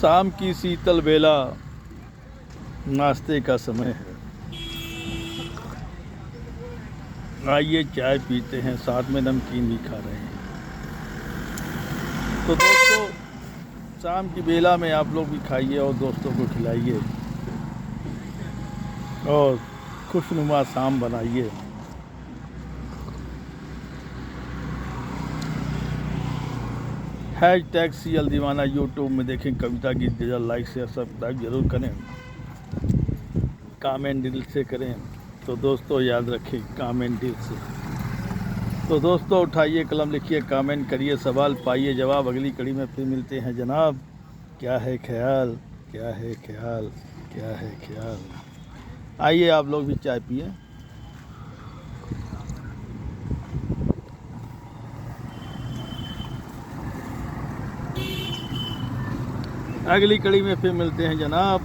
शाम की शीतल बेला नाश्ते का समय है। आइए चाय पीते हैं, साथ में नमकीन भी खा रहे हैं। तो दोस्तों, शाम की बेला में आप लोग भी खाइए और दोस्तों को खिलाइए और खुशनुमा शाम बनाइए। हैशटैग CL दीवाना यूट्यूब में देखें, कविता गीत डिजिटल, लाइक शेयर सब्सक्राइब जरूर करें, कमेंट दिल से करें। तो दोस्तों याद रखें, कमेंट दिल से। तो दोस्तों उठाइए कलम, लिखिए, कमेंट करिए, सवाल पाइए जवाब। अगली कड़ी में फिर मिलते हैं जनाब। क्या है ख्याल, क्या है ख्याल, क्या है ख्याल। आइए आप लोग भी चाय पिए। अगली कड़ी में फिर मिलते हैं जनाब।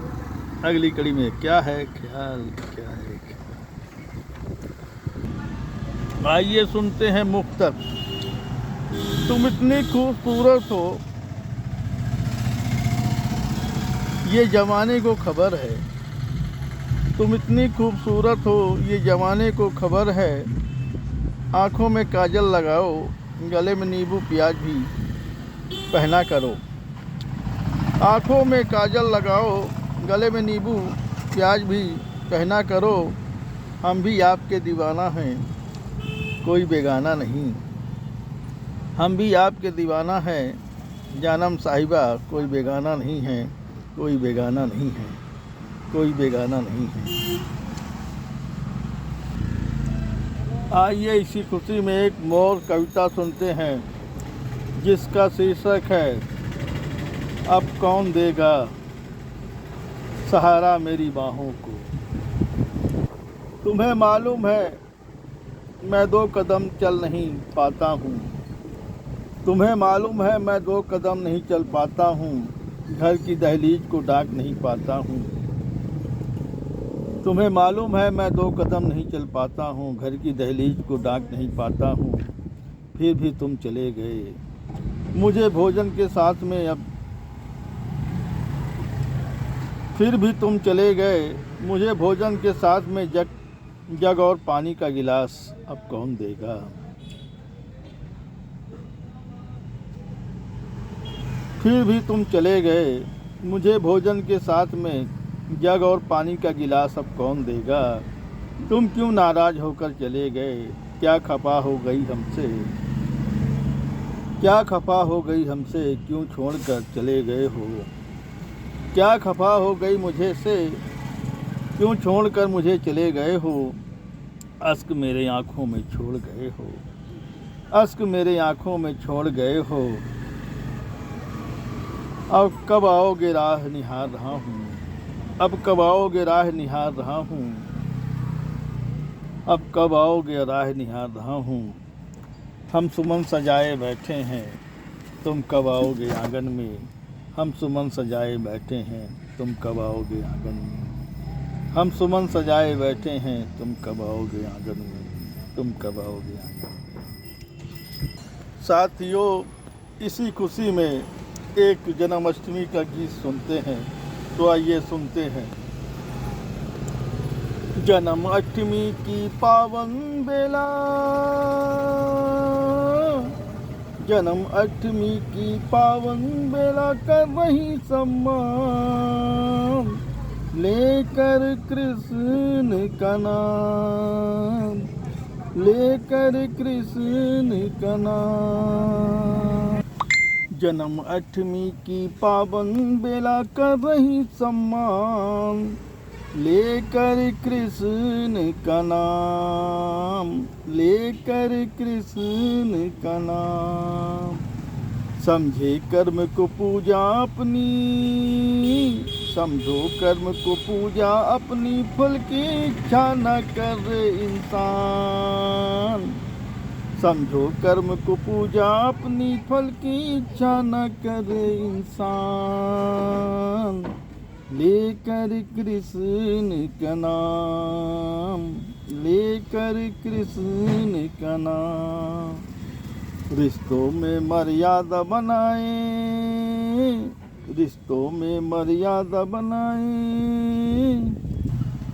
अगली कड़ी में क्या है ख्याल, क्या है ख्याल। आइए सुनते हैं मुख्तर। तुम इतनी खूबसूरत हो ये जमाने को खबर है। तुम इतनी खूबसूरत हो ये जमाने को खबर है। आँखों में काजल लगाओ, गले में नींबू प्याज भी पहना करो। आँखों में काजल लगाओ, गले में नींबू प्याज भी पहना करो। हम भी आपके दीवाना हैं, कोई बेगाना नहीं। हम भी आपके दीवाना हैं जानम साहिबा, कोई बेगाना नहीं है, कोई बेगाना नहीं है, कोई बेगाना नहीं है। आइए इसी खुशी में एक मोर कविता सुनते हैं, जिसका शीर्षक है अब कौन देगा सहारा मेरी बाहों को। तुम्हें मालूम है मैं 2 कदम चल नहीं पाता हूँ। तुम्हें मालूम है मैं 2 कदम नहीं चल पाता हूँ। घर की दहलीज को डाक नहीं पाता हूँ। तुम्हें मालूम है मैं 2 कदम नहीं चल पाता हूँ। घर की दहलीज को डाक नहीं पाता हूँ। फिर भी तुम चले गए मुझे भोजन के साथ में। अब फिर भी तुम चले गए मुझे भोजन के साथ में। जग और पानी का गिलास अब कौन देगा। फिर भी तुम चले गए मुझे भोजन के साथ में। जग और पानी का गिलास अब कौन देगा। तुम क्यों नाराज होकर चले गए, क्या खफा हो गई हमसे। क्या खफा हो गई हमसे, क्यों छोड़कर चले गए हो। क्या खफा हो गई मुझे से, क्यों छोड़कर मुझे चले गए हो। अश्क मेरे आँखों में छोड़ गए हो, अश्क मेरे आँखों में छोड़ गए हो। अब कब आओगे राह निहार रहा हूँ। अब कब आओगे राह निहार रहा हूँ। अब कब आओगे राह निहार रहा हूँ। हम सुमन सजाए बैठे हैं, तुम कब आओगे आंगन में। हम सुमन सजाए बैठे हैं, तुम कब आओगे आंगन में। हम सुमन सजाए बैठे हैं, तुम कब आओगे आंगन में। तुम कब आओगे आंगन में। साथियों, इसी खुशी में एक जन्माष्टमी का गीत सुनते हैं। तो आइए सुनते हैं। जन्माष्टमी की पावन बेला, जन्माष्टमी की पावन बेला कर रही सम्मान। लेकर कृष्ण का नाम, लेकर कृष्ण का नाम। जन्माष्टमी की पावन बेला कर रही सम्मान। लेकर कृष्ण का नाम, लेकर कृष्ण का नाम। समझे कर्म को पूजा अपनी, समझो कर्म को पूजा अपनी। फल की इच्छा न करे इंसान। समझो कर्म को पूजा अपनी, फल की इच्छा न करे इंसान। लेकर कृष्ण का नाम, लेकर कृष्ण का नाम। रिश्तों में मर्यादा बनाए, रिश्तों में मर्यादा बनाए,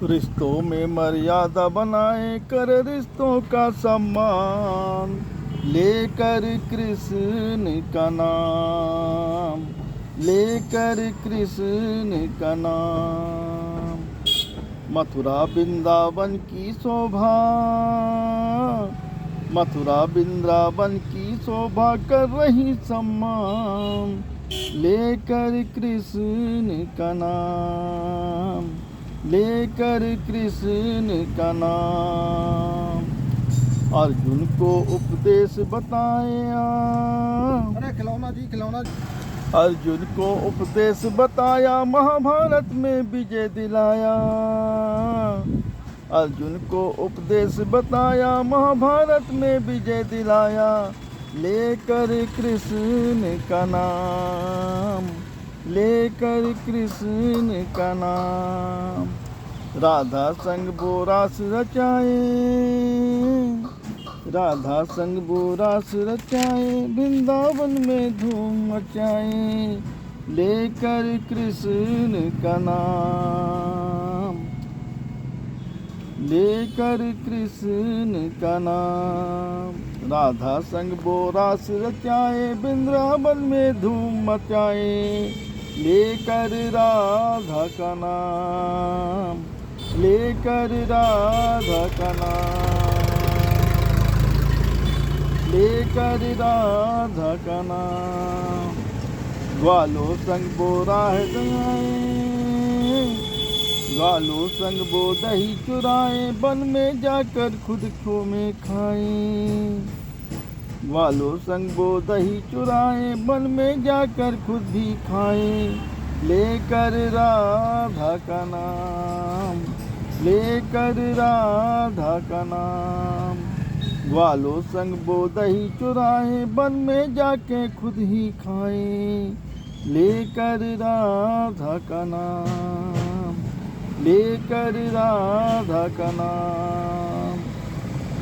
रिश्तों में मर्यादा बनाए, कर रिश्तों का सम्मान, लेकर कृष्ण का नाम, लेकर कृष्ण का नाम। मथुरा वृंदावन की शोभा, मथुरा वृंदावन की शोभा कर रही सम्मान, लेकर कृष्ण का नाम, लेकर कृष्ण का नाम। अर्जुन को उपदेश बताया, अरे खिलौना जी खिलौना। अर्जुन को उपदेश बताया, महाभारत में विजय दिलाया। अर्जुन को उपदेश बताया, महाभारत में विजय दिलाया, लेकर कृष्ण का नाम, लेकर कृष्ण का नाम। राधा संग वो रास रचाए, राधा संग वो रास रचाए, वृंदावन में धूम मचाए, लेकर कृष्ण का नाम, लेकर कृष्ण का नाम। राधा संग वो रास रचाए, वृंदावन में धूम मचाए, लेकर राधा का नाम, लेकर राधा का नाम, लेकर राधा का नाम। ग्वालों संग वो राह गए, ग्वालों संग वो दही चुराए, वन में जाकर खुद खो में खाए। ग्वालों संग वो दही चुराए, वन में जाकर खुद भी खाए, लेकर राधा का नाम, लेकर राधा का नाम। ग्वालों संग वो दही चुराए, वन में जाके खुद ही खाए, लेकर राधा का नाम, लेकर राधा का नाम।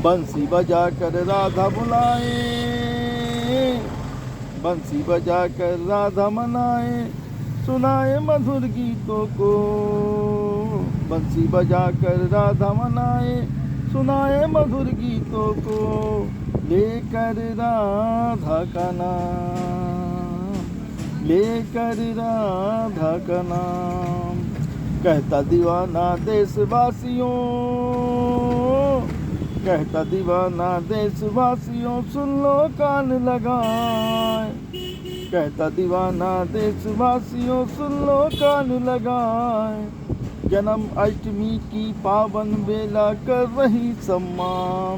बंसी बजा कर राधा बुलाए, बंसी बजा कर राधा मनाए, सुनाए मधुर गीतों को। बंसी बजा कर राधा मनाए, सुनाए मधुर गीतों को, लेकर राधा का नाम, लेकर राधा का नाम। कहता दीवाना देशवासियों, कहता दीवाना देशवासियों, सुन लो कान लगाए। कहता दीवाना देशवासियों, सुन लो कान लगाए। जन्म अष्टमी की पावन बेला कर रही सम्मान,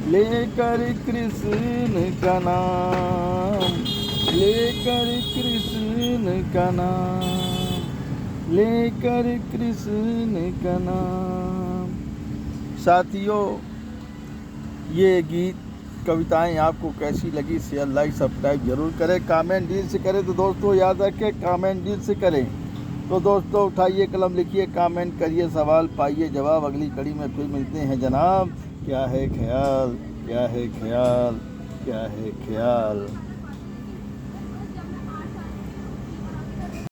लेकर कृष्ण का नाम, लेकर कृष्ण का नाम, लेकर कृष्ण का नाम। साथियों, ये गीत कविताएं आपको कैसी लगी, शेयर लाइक सब्सक्राइब जरूर करें, कमेंट दिल से करें। तो दोस्तों याद रखें, कमेंट दिल से करें। तो दोस्तों उठाइए कलम, लिखिए, कमेंट करिए, सवाल पाइए जवाब। अगली कड़ी में फिर मिलते हैं जनाब। क्या है ख्याल, क्या है ख्याल, क्या है ख्याल।